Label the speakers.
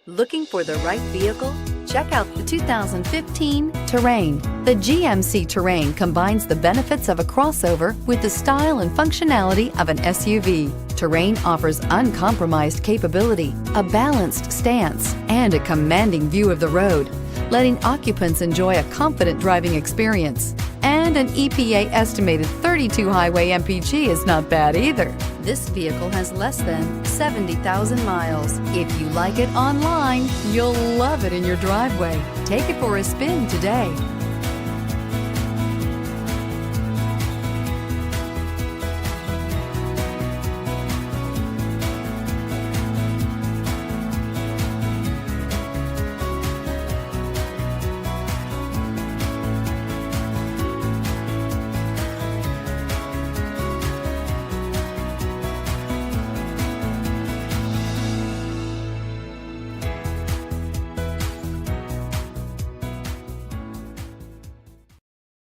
Speaker 1: Looking for the right vehicle? Check out the 2015 Terrain. The GMC Terrain combines the benefits of a crossover with the style and functionality of an SUV. Terrain offers uncompromised capability, a balanced stance, and a commanding view of the road, letting occupants enjoy a confident driving experience. And an EPA estimated 32 highway MPG is not bad either. This vehicle has less than 70,000 miles. If you like it online, you'll love it in your driveway. Take it for a spin today.